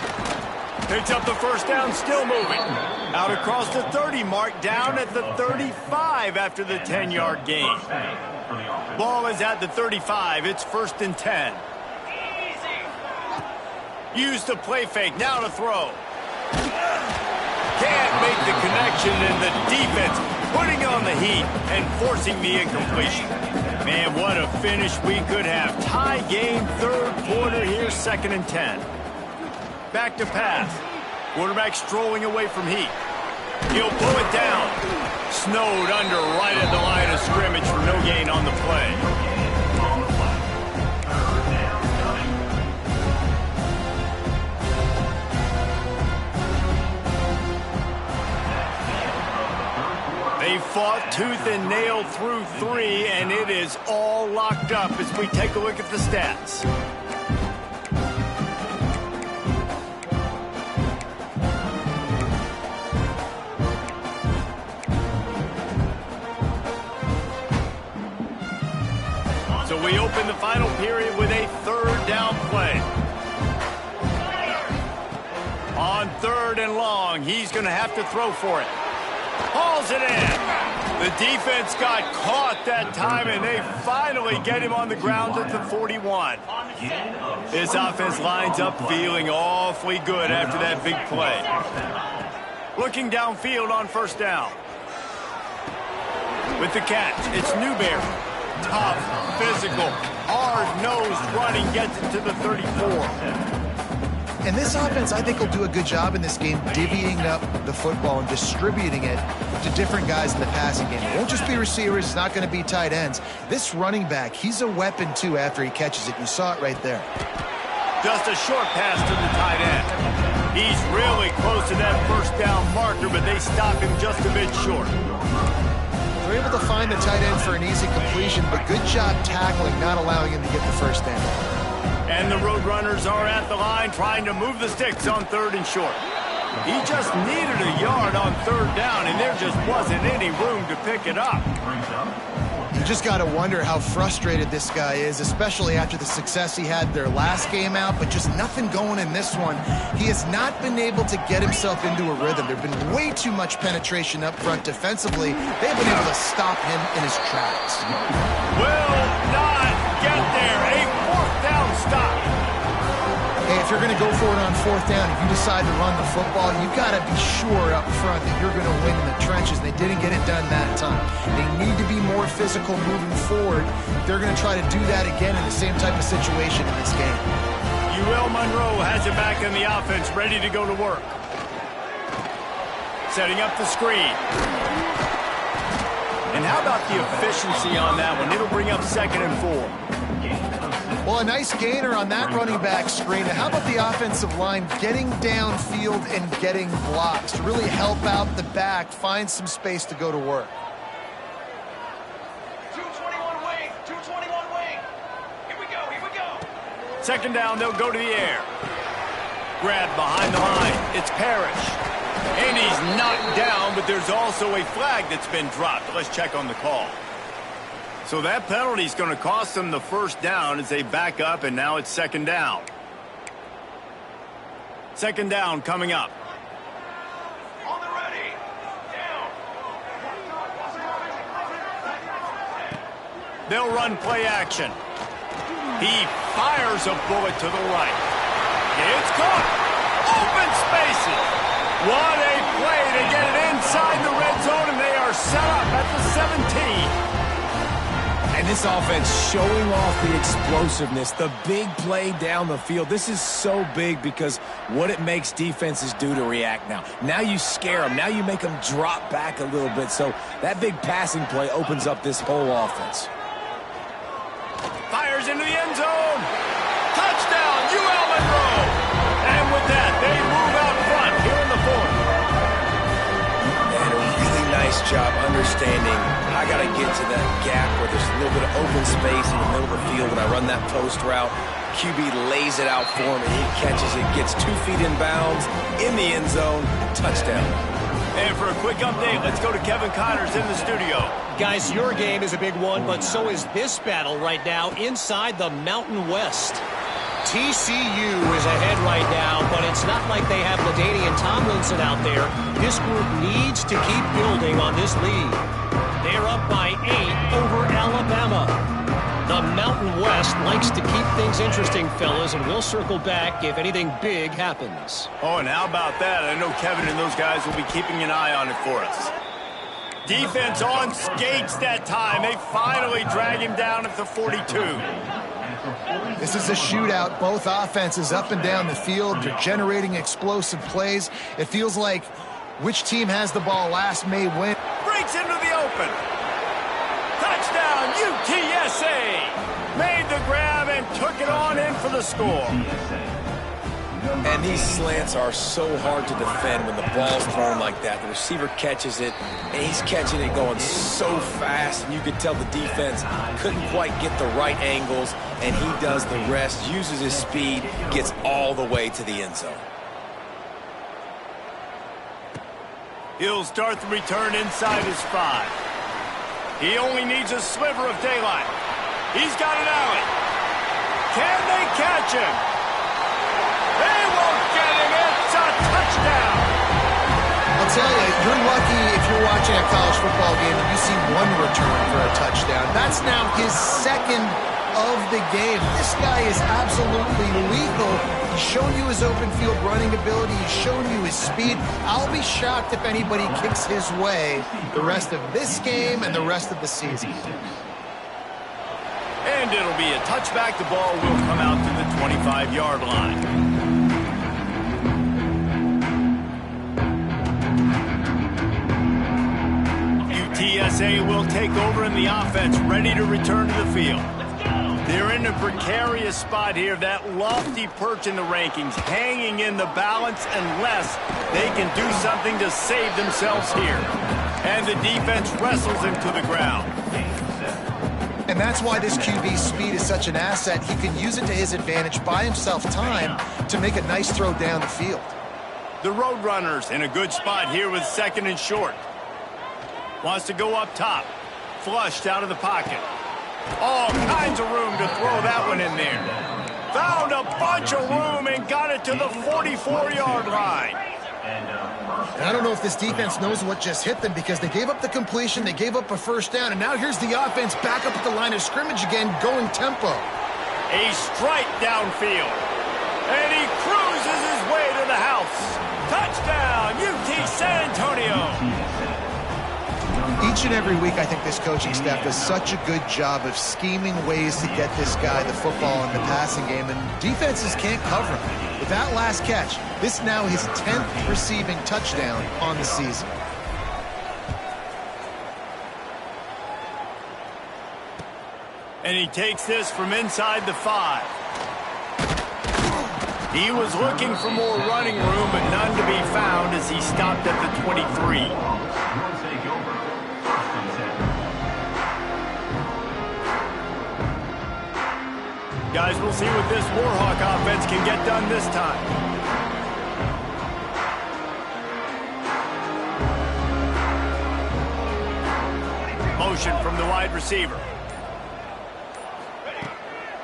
Picks up the first down, still moving. Out across the 30 mark, down at the 35 after the 10-yard gain. Ball is at the 35. It's 1st and 10. Use the play fake, now to throw. Can't make the connection, and the defense putting on the heat and forcing the incompletion. Man, what a finish we could have. Tie game, 3rd quarter here, 2nd and 10. Back to pass. Quarterback strolling away from heat. He'll pull it down. Snowed under right at the line of scrimmage for no gain on the play. They fought tooth and nail through 3, and it is all locked up as we take a look at the stats. So we open the final period with a 3rd down play. On 3rd and long, he's going to have to throw for it. Hauls it in. The defense got caught that time, and they finally get him on the ground at the 41. This offense lines up feeling awfully good after that big play. Looking downfield on 1st down. With the catch, it's Newberry. Tough, physical, hard-nosed running gets it to the 34. And this offense, I think, will do a good job in this game divvying up the football and distributing it to different guys in the passing game. It won't just be receivers. It's not going to be tight ends. This running back, he's a weapon, too, after he catches it. You saw it right there. Just a short pass to the tight end. He's really close to that 1st down marker, but they stop him just a bit short. They're able to find the tight end for an easy completion, but good job tackling, not allowing him to get the 1st down. And the Roadrunners are at the line trying to move the sticks on 3rd and short. He just needed a yard on 3rd down, and there just wasn't any room to pick it up. You just got to wonder how frustrated this guy is, especially after the success he had their last game out, but just nothing going in this one. He has not been able to get himself into a rhythm. There's been way too much penetration up front defensively. They've been able to stop him in his tracks. Will not get there. A 4th down stop. Hey, if you're going to go for it on 4th down, if you decide to run the football, you've got to be sure up front that you're going to win in the trenches. They didn't get it done that time. They need to be more physical moving forward. They're going to try to do that again in the same type of situation in this game. UL Monroe has it back in the offense, ready to go to work. Setting up the screen. And how about the efficiency on that one? It'll bring up 2nd and 4. Well, a nice gainer on that running back screen. And how about the offensive line getting downfield and getting blocks to really help out the back, find some space to go to work. 221 wing, 221 wing. Here we go, here we go. 2nd down, they'll go to the air. Grab behind the line. It's Parrish. And he's knocked down, but there's also a flag that's been dropped. Let's check on the call. So that penalty is going to cost them the 1st down as they back up, and now it's 2nd down. 2nd down coming up. On the ready. Down. They'll run play action. He fires a bullet to the right. It's caught. Open spaces. What a play to get it inside the red zone, and they are set up at the 17. And And this offense showing off the explosiveness, the big play down the field. This is so big because what it makes defenses do to react now. Now you scare them. Now you make them drop back a little bit. So that big passing play opens up this whole offense. Fires into the end zone. Touchdown, UL Monroe. And with that, they move out front here in the fourth. And a really nice job understanding I got to get to that gap where there's a little bit of open space in the middle of the field when I run that post route. QB lays it out for him, and he catches it, gets 2 feet in bounds, in the end zone, touchdown. And for a quick update, let's go to Kevin Connors in the studio. Guys, your game is a big one, but so is this battle right now inside the Mountain West. TCU is ahead right now, but it's not like they have LaDainian Tomlinson out there. This group needs to keep building on this lead. They're up by 8 over Alabama. The Mountain West likes to keep things interesting, fellas, and we'll circle back if anything big happens. Oh, and how about that? I know Kevin and those guys will be keeping an eye on it for us. Defense on skates that time. They finally drag him down at the 42. This is a shootout. Both offenses up and down the field. They're generating explosive plays. It feels like which team has the ball last may win. Breaks into the open. Touchdown, UTSA. Made the grab and took it on in for the score. And these slants are so hard to defend when the ball's thrown like that. The receiver catches it, and he's catching it going so fast, and you could tell the defense couldn't quite get the right angles, and he does the rest, uses his speed, gets all the way to the end zone. He'll start the return inside his 5. He only needs a sliver of daylight. He's got an alley. Can they catch him? They won't get him. It's a touchdown. I'll tell you, you're lucky if you're watching a college football game and you see one return for a touchdown. That's now his second of the game. This guy is absolutely lethal. He's shown you his open field running ability. He's shown you his speed. I'll be shocked if anybody kicks his way the rest of this game and the rest of the season. And it'll be a touchback. The ball will come out to the 25-yard line. UTSA will take over in the offense, ready to return to the field. They're in a precarious spot here, that lofty perch in the rankings, hanging in the balance unless they can do something to save themselves here. And the defense wrestles him to the ground. And that's why this QB's speed is such an asset. He can use it to his advantage, buy himself time to make a nice throw down the field. The Roadrunners in a good spot here with 2nd and short. Wants to go up top. Flushed out of the pocket. All kinds of room to throw that one in there. Found a bunch of room and got it to the 44-yard line. And I don't know if this defense knows what just hit them because they gave up the completion, they gave up a first down, and now here's the offense back up at the line of scrimmage again, going tempo. A strike downfield. And he cruises his way to the house. Touchdown, UT San Antonio. Each and every week, I think this coaching staff does such a good job of scheming ways to get this guy the football in the passing game, and defenses can't cover him. With that last catch, this now his 10th receiving touchdown on the season. And he takes this from inside the 5. He was looking for more running room, but none to be found as he stopped at the 23. Guys, we'll see what this Warhawk offense can get done this time. Motion from the wide receiver.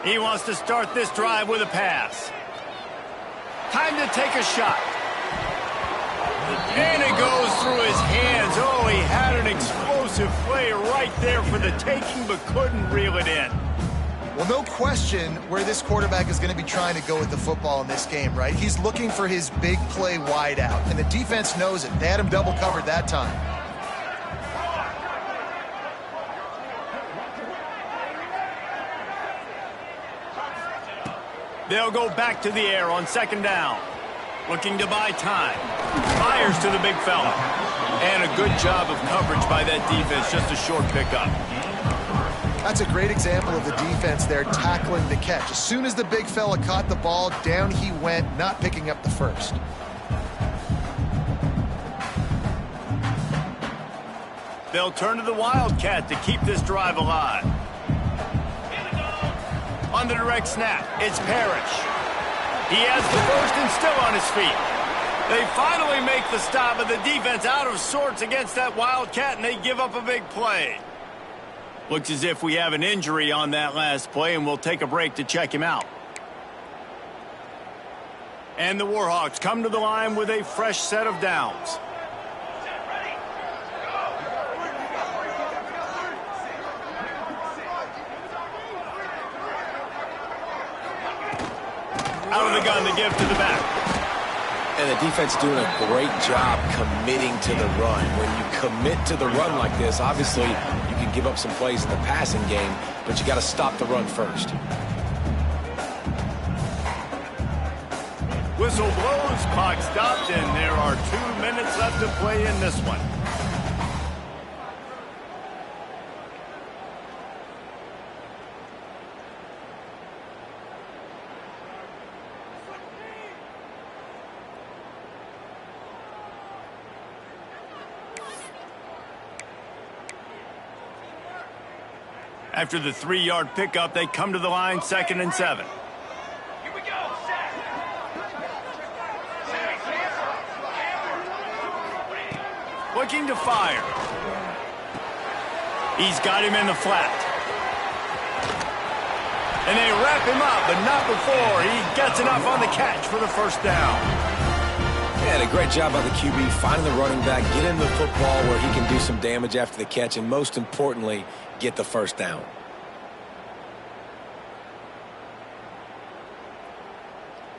He wants to start this drive with a pass. Time to take a shot. And it goes through his hands. Oh, he had an explosive play right there for the taking, but couldn't reel it in. Well, no question where this quarterback is going to be trying to go with the football in this game, right? He's looking for his big play wide out, and the defense knows it. They had him double covered that time. They'll go back to the air on second down. Looking to buy time. Fires to the big fella. And a good job of coverage by that defense. Just a short pickup. That's a great example of the defense there tackling the catch. As soon as the big fella caught the ball, down he went, not picking up the first. They'll turn to the Wildcat to keep this drive alive. On the direct snap, it's Parrish. He has the first and still on his feet. They finally make the stop, but the defense out of sorts against that Wildcat, and they give up a big play. Looks as if we have an injury on that last play, and we'll take a break to check him out. And the Warhawks come to the line with a fresh set of downs. Out of the gun to give to the back. And the defense doing a great job committing to the run. When you commit to the run like this, obviously you can give up some plays in the passing game, but you got to stop the run first. Whistle blows, clock stopped, and there are 2 minutes left to play in this one. After the 3-yard pickup, they come to the line, 2nd and 7. Here we go. Set. Looking to fire. He's got him in the flat. And they wrap him up, but not before he gets enough on the catch for the first down. And a great job by the QB finding the running back, get him the football where he can do some damage after the catch, and most importantly, get the first down.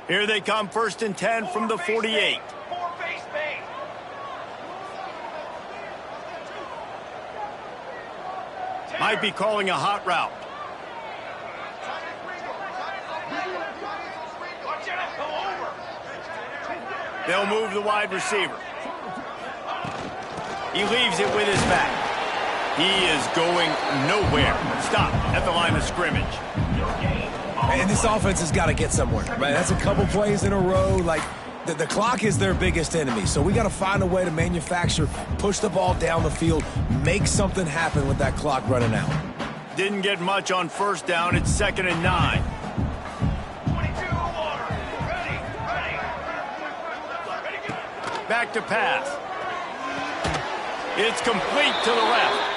Here they come, 1st and 10 from the 48. Four-face bait. Might be calling a hot route. Watch out, go over. They'll move the wide receiver. He leaves it with his back. He is going nowhere. Stop at the line of scrimmage. And this offense has got to get somewhere, right? That's a couple plays in a row. Like, the clock is their biggest enemy. So we got to find a way to manufacture, push the ball down the field, make something happen with that clock running out. Didn't get much on first down. It's 2nd and 9. 22 water. Ready. Back to pass. It's complete to the left.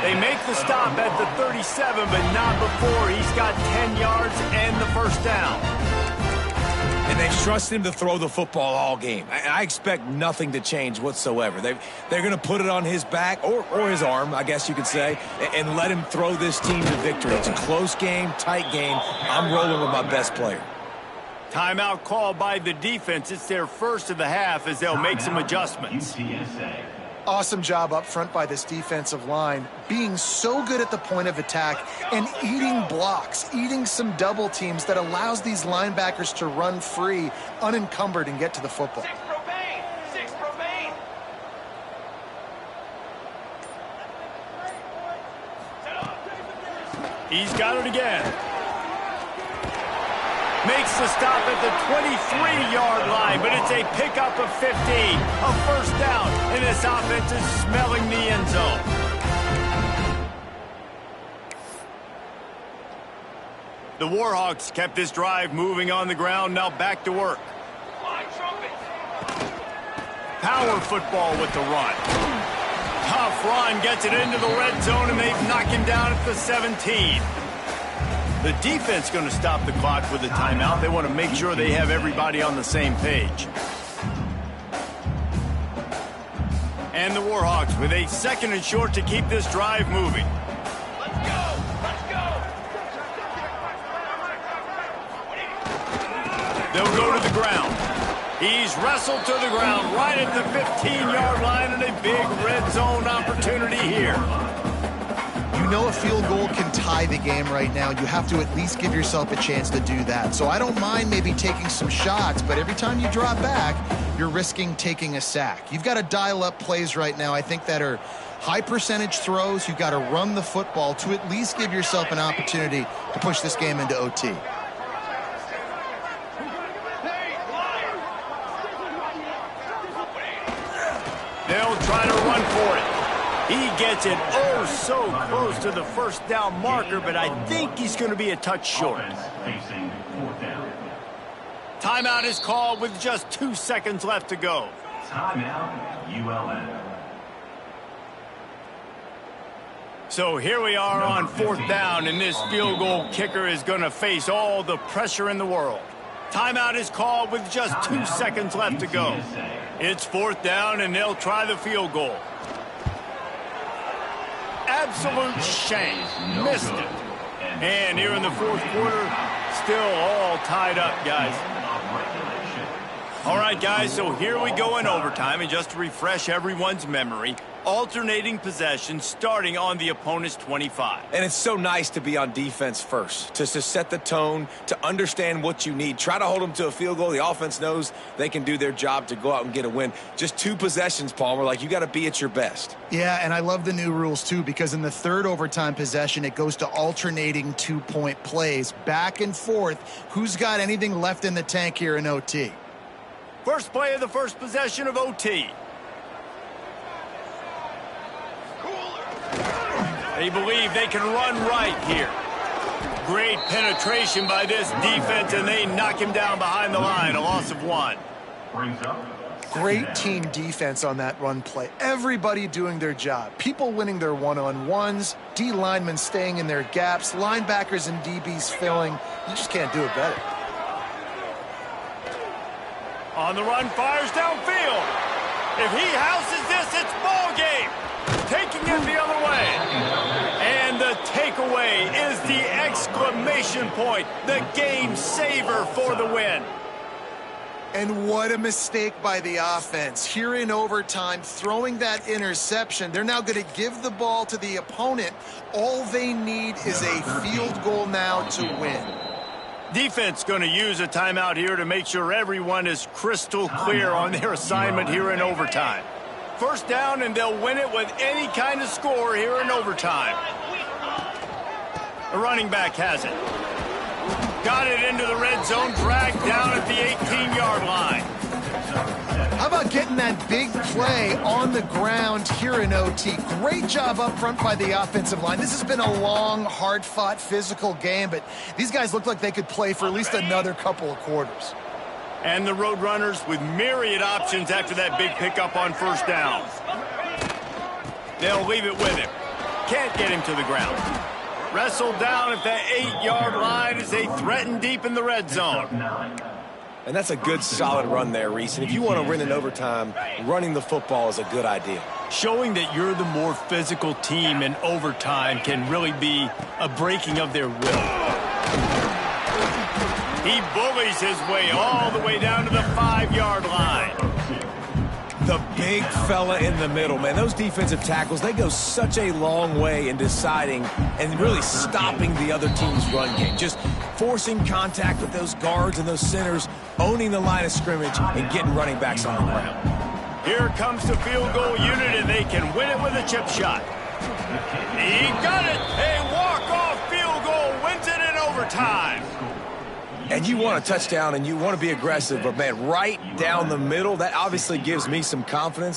They make the stop at the 37, but not before he's got 10 yards and the first down. And they've trusted him to throw the football all game. I expect nothing to change whatsoever. They're going to put it on his back, or his arm, I guess you could say, and let him throw this team to victory. It's a close game, tight game. I'm rolling with my best player. Timeout called by the defense. It's their first of the half as they'll make some adjustments. UTSA. Awesome job up front by this defensive line, being so good at the point of attack and eating blocks, eating some double teams that allows these linebackers to run free, unencumbered, and get to the football. 6 propane. 6 propane. Set up. He's got it again. Makes the stop at the 23-yard line, but it's a pickup of 15. A first down, and this offense is smelling the end zone. The Warhawks kept this drive moving on the ground, now back to work. Flying trumpet. Power football with the run. Tough run gets it into the red zone, and they've knocked him down at the 17. The defense going to stop the clock with a timeout. They want to make sure they have everybody on the same page. And the Warhawks with a 2nd and short to keep this drive moving. Let's go. Let's go. They'll go to the ground. He's wrestled to the ground right at the 15-yard line, and a big red zone opportunity here. You know a field goal can tie the game right now. You have to at least give yourself a chance to do that. So I don't mind maybe taking some shots, but every time you drop back, you're risking taking a sack. You've got to dial up plays right now, I think, that are high percentage throws. You've got to run the football to at least give yourself an opportunity to push this game into OT. They'll try to run for it. He gets it oh so close to the first down marker, but I think he's going to be a touch short. Facing 4th down. Timeout is called with just 2 seconds left to go. Timeout, ULM. So here we are on 4th down, and this field goal kicker is going to face all the pressure in the world. Timeout is called with just 2 seconds left to go. It's 4th down, and they'll try the field goal. Absolute shame. Missed it. And here in the 4th quarter, still all tied up, guys. All right, guys, so here we go in overtime. And just to refresh everyone's memory, alternating possession starting on the opponent's 25. And it's so nice to be on defense first, to set the tone, to understand what you need. Try to hold them to a field goal. The offense knows they can do their job to go out and get a win. Just 2 possessions, Palmer. Like, you got to be at your best. Yeah, and I love the new rules, too, because in the 3rd overtime possession, it goes to alternating 2-point plays, back and forth. Who's got anything left in the tank here in OT? First play of the first possession of OT. They believe they can run right here. Great penetration by this defense, and they knock him down behind the line, a loss of 1. Brings up. Great team defense on that run play. Everybody doing their job. People winning their one-on-ones, D linemen staying in their gaps, linebackers and DBs filling. You just can't do it better. On the run, fires downfield. If he houses this, it's ball game. Taking it the other way. And the takeaway is the exclamation point. The game saver for the win. And what a mistake by the offense. Here in overtime, throwing that interception. They're now going to give the ball to the opponent. All they need is a field goal now to win. Defense going to use a timeout here to make sure everyone is crystal clear on their assignment here in overtime. First down, and they'll win it with any kind of score here in overtime. The running back has it. Got it into the red zone, dragged down at the 18-yard line. How about getting that big play on the ground here in OT? Great job up front by the offensive line. This has been a long, hard-fought, physical game, but these guys look like they could play for at least another couple of quarters. And the Roadrunners with myriad options after that big pickup on first down. They'll leave it with him. Can't get him to the ground. Wrestled down at that 8-yard line as they threaten deep in the red zone. And that's a good, solid run there, Reese. And if you want to win in overtime, running the football is a good idea. Showing that you're the more physical team in overtime can really be a breaking of their will. He bullies his way all the way down to the 5-yard line. The big fella in the middle, man. Those defensive tackles, they go such a long way in deciding and really stopping the other team's run game. Just forcing contact with those guards and those centers, owning the line of scrimmage, and getting running backs on the ground. Here comes the field goal unit, and they can win it with a chip shot. He got it. A walk-off field goal wins it in overtime. And you want a touchdown and you want to be aggressive, but, man, right down the middle, that obviously gives me some confidence.